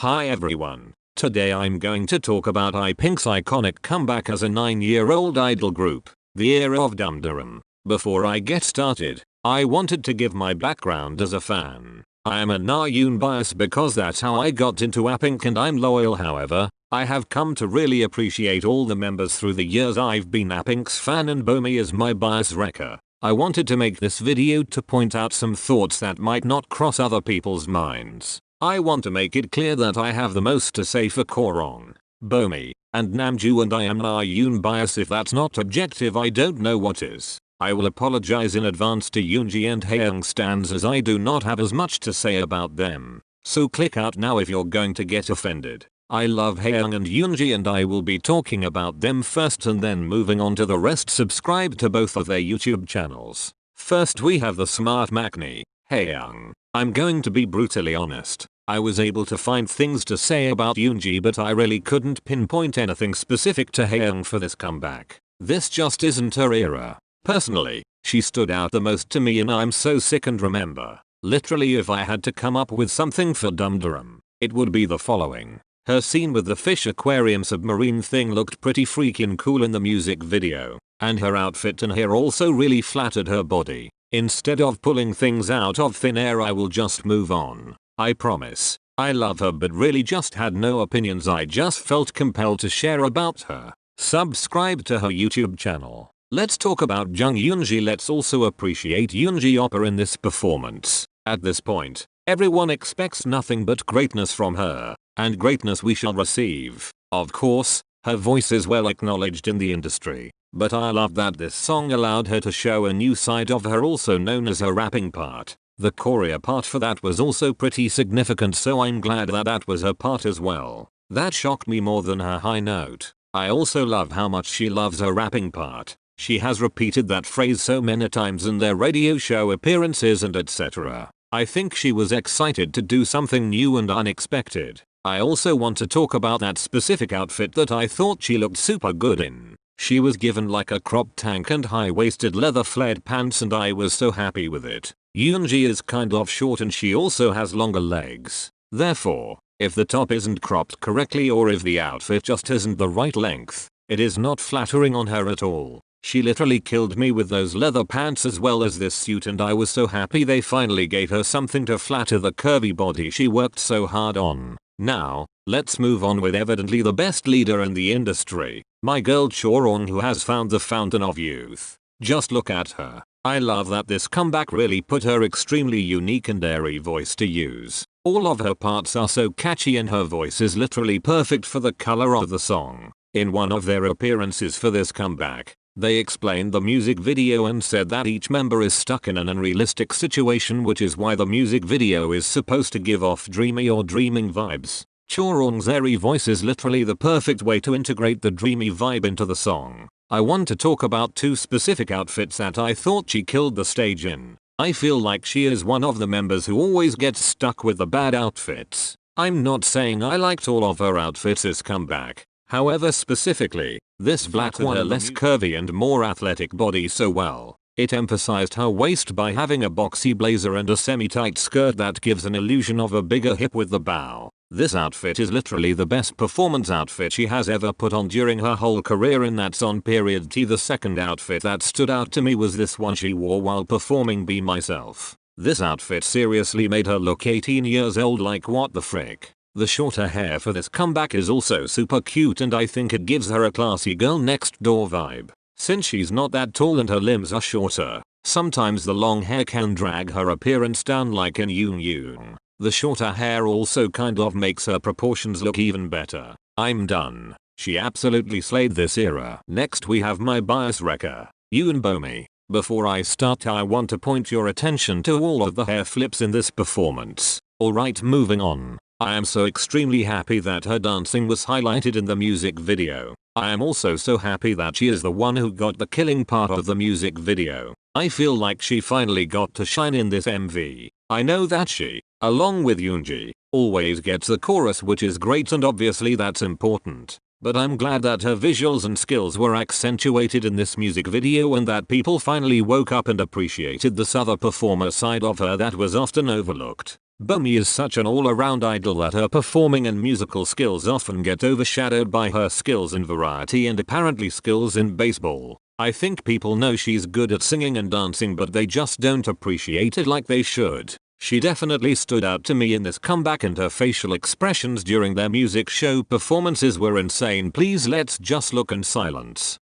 Hi everyone, today I'm going to talk about apink's iconic comeback as a 9-year-old idol group, the era of dumhdurum. Before I get started, I wanted to give my background as a fan. I am a Nayoon bias because that's how I got into apink and I'm loyal. However, I have come to really appreciate all the members through the years. I've been apink's fan and Bomi is my bias wrecker. I wanted to make this video to point out some thoughts that might not cross other people's minds. I want to make it clear that I have the most to say for Korong, Bomi, and Namju, and I am Nayoon bias. If that's not objective, I don't know what is. I will apologize in advance to Yoonji and Haeyoung stans as I do not have as much to say about them. So click out now if you're going to get offended. I love Haeyoung and Yoonji and I will be talking about them first and then moving on to the rest. Subscribe to both of their YouTube channels. First we have the smart maknae, Haeyoung. I'm going to be brutally honest. I was able to find things to say about Yoonji, but I really couldn't pinpoint anything specific to Haeyoung for this comeback. This just isn't her era. Personally, she stood out the most to me and I'm so sick and remember. Literally, if I had to come up with something for dumhdurum, it would be the following. Her scene with the fish aquarium submarine thing looked pretty freaking cool in the music video, and her outfit and hair also really flattered her body. Instead of pulling things out of thin air, I will just move on. I promise. I love her but really just had no opinions. I just felt compelled to share about her. Subscribe to her YouTube channel. Let's talk about Jung Yoonji. Let's also appreciate Yoonji Oppa in this performance. At this point, everyone expects nothing but greatness from her, and greatness we shall receive. Of course, her voice is well acknowledged in the industry. But I love that this song allowed her to show a new side of her, also known as her rapping part. The choreo part for that was also pretty significant, so I'm glad that that was her part as well. That shocked me more than her high note. I also love how much she loves her rapping part. She has repeated that phrase so many times in their radio show appearances and etc. I think she was excited to do something new and unexpected. I also want to talk about that specific outfit that I thought she looked super good in. She was given like a crop tank and high-waisted leather flared pants and I was so happy with it. Yoonji is kind of short and she also has longer legs. Therefore, if the top isn't cropped correctly or if the outfit just isn't the right length, it is not flattering on her at all. She literally killed me with those leather pants as well as this suit, and I was so happy they finally gave her something to flatter the curvy body she worked so hard on. Now, let's move on with evidently the best leader in the industry, my girl Chorong, who has found the fountain of youth. Just look at her. I love that this comeback really put her extremely unique and airy voice to use. All of her parts are so catchy and her voice is literally perfect for the color of the song. In one of their appearances for this comeback, they explained the music video and said that each member is stuck in an unrealistic situation, which is why the music video is supposed to give off dreamy or dreaming vibes. Chorong's airy voice is literally the perfect way to integrate the dreamy vibe into the song. I want to talk about two specific outfits that I thought she killed the stage in. I feel like she is one of the members who always gets stuck with the bad outfits. I'm not saying I liked all of her outfits this comeback. However, specifically, this black one, her less curvy and more athletic body so well. It emphasized her waist by having a boxy blazer and a semi-tight skirt that gives an illusion of a bigger hip with the bow. This outfit is literally the best performance outfit she has ever put on during her whole career, and that's on period T. The second outfit that stood out to me was this one she wore while performing Be Myself. This outfit seriously made her look 18 years old. Like, what the frick. The shorter hair for this comeback is also super cute and I think it gives her a classy girl next door vibe. Since she's not that tall and her limbs are shorter, sometimes the long hair can drag her appearance down like in Yoon. The shorter hair also kind of makes her proportions look even better. I'm done. She absolutely slayed this era. Next we have my bias wrecker, Yoon Bomi. Before I start, I want to point your attention to all of the hair flips in this performance. Alright, moving on. I am so extremely happy that her dancing was highlighted in the music video. I am also so happy that she is the one who got the killing part of the music video. I feel like she finally got to shine in this MV. I know that she, along with Yoonji, always gets the chorus, which is great and obviously that's important. But I'm glad that her visuals and skills were accentuated in this music video and that people finally woke up and appreciated this other performer side of her that was often overlooked. Bomi is such an all-around idol that her performing and musical skills often get overshadowed by her skills in variety and apparently skills in baseball. I think people know she's good at singing and dancing, but they just don't appreciate it like they should. She definitely stood out to me in this comeback, and her facial expressions during their music show performances were insane. Please let's just look in silence.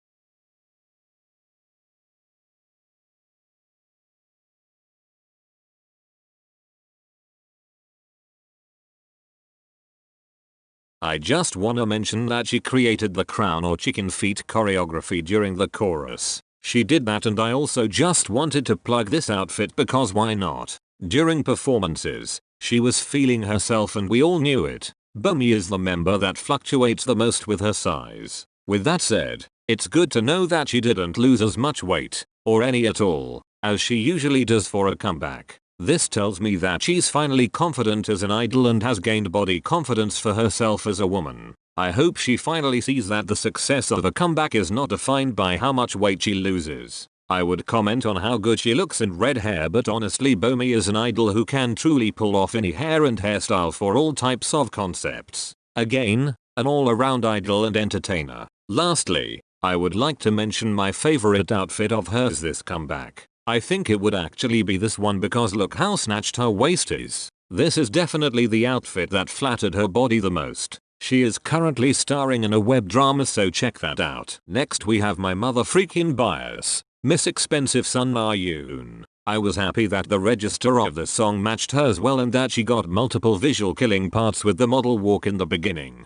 I just wanna mention that she created the crown or chicken feet choreography during the chorus. She did that, and I also just wanted to plug this outfit because why not? During performances, she was feeling herself and we all knew it. Bomi is the member that fluctuates the most with her size. With that said, it's good to know that she didn't lose as much weight, or any at all, as she usually does for a comeback. This tells me that she's finally confident as an idol and has gained body confidence for herself as a woman. I hope she finally sees that the success of a comeback is not defined by how much weight she loses. I would comment on how good she looks in red hair, but honestly Bomi is an idol who can truly pull off any hair and hairstyle for all types of concepts. Again, an all-around idol and entertainer. Lastly, I would like to mention my favorite outfit of hers this comeback. I think it would actually be this one because look how snatched her waist is. This is definitely the outfit that flattered her body the most. She is currently starring in a web drama, so check that out. Next we have my mother freaking bias, Miss Expensive Sun Ma Yoon. I was happy that the register of the song matched hers well and that she got multiple visual killing parts with the model walk in the beginning,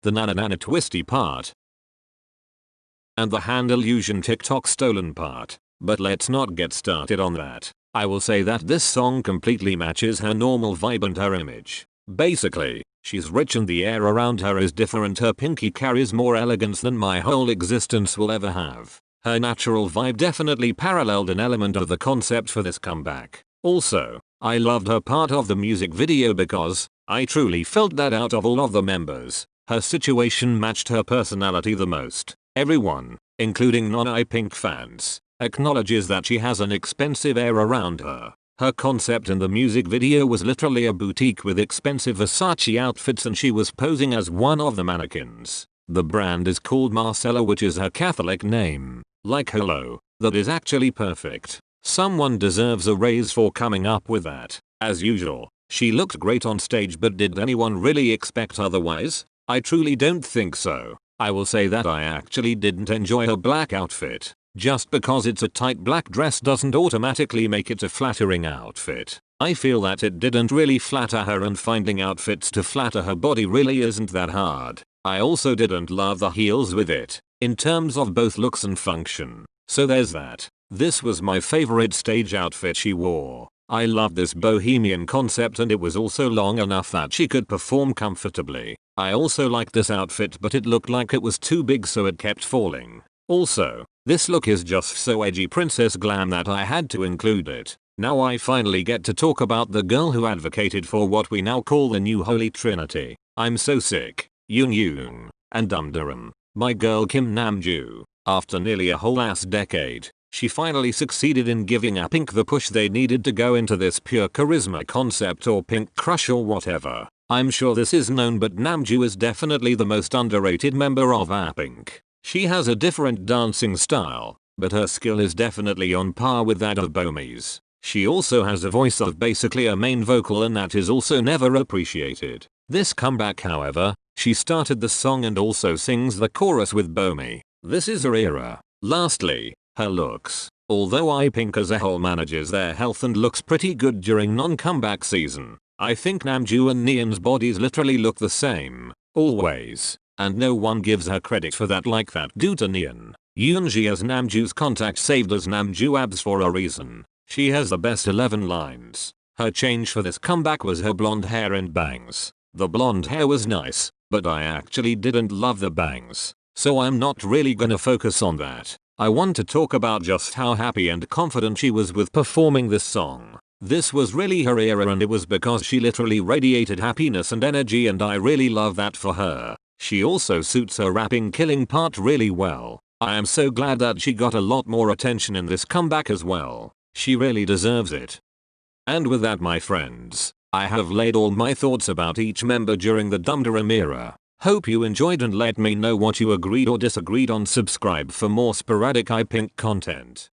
the nana twisty part, and the hand illusion TikTok stolen part. But let's not get started on that. I will say that this song completely matches her normal vibe and her image. Basically, she's rich and the air around her is different. Her pinky carries more elegance than my whole existence will ever have. Her natural vibe definitely paralleled an element of the concept for this comeback. Also, I loved her part of the music video because I truly felt that out of all of the members, her situation matched her personality the most. Everyone, including non-apink fans, acknowledges that she has an expensive air around her. Her concept in the music video was literally a boutique with expensive Versace outfits and she was posing as one of the mannequins. The brand is called Marcella, which is her Catholic name. Like hello, that is actually perfect. Someone deserves a raise for coming up with that. As usual, she looked great on stage, but did anyone really expect otherwise? I truly don't think so. I will say that I actually didn't enjoy her black outfit. Just because it's a tight black dress doesn't automatically make it a flattering outfit. I feel that it didn't really flatter her, and finding outfits to flatter her body really isn't that hard. I also didn't love the heels with it, in terms of both looks and function. So there's that. This was my favorite stage outfit she wore. I loved this bohemian concept, and it was also long enough that she could perform comfortably. I also liked this outfit, but it looked like it was too big, so it kept falling. Also, this look is just so edgy princess glam that I had to include it. Now I finally get to talk about the girl who advocated for what we now call the new holy trinity. I'm so sick. Yoon and dumhdurum. My girl Kim Namju. After nearly a whole ass decade, she finally succeeded in giving apink the push they needed to go into this pure charisma concept, or pink crush or whatever. I'm sure this is known, but Namju is definitely the most underrated member of apink. She has a different dancing style, but her skill is definitely on par with that of Bomi's. She also has a voice of basically a main vocal, and that is also never appreciated. This comeback, however, she started the song and also sings the chorus with Bomi. This is her era. Lastly, her looks. Although apink as a whole manages their health and looks pretty good during non-comeback season, I think Namju and Neon's bodies literally look the same. Always. And no one gives her credit for that like that due to Neon. Yoonji has Namju's contact saved as Namju abs for a reason. She has the best 11 lines. Her change for this comeback was her blonde hair and bangs. The blonde hair was nice, but I actually didn't love the bangs, so I'm not really gonna focus on that. I want to talk about just how happy and confident she was with performing this song. This was really her era, and it was because she literally radiated happiness and energy, and I really love that for her. She also suits her rapping killing part really well. I am so glad that she got a lot more attention in this comeback as well. She really deserves it. And with that, my friends, I have laid all my thoughts about each member during the dumhdurum era. Hope you enjoyed and let me know what you agreed or disagreed on. Subscribe for more sporadic apink content.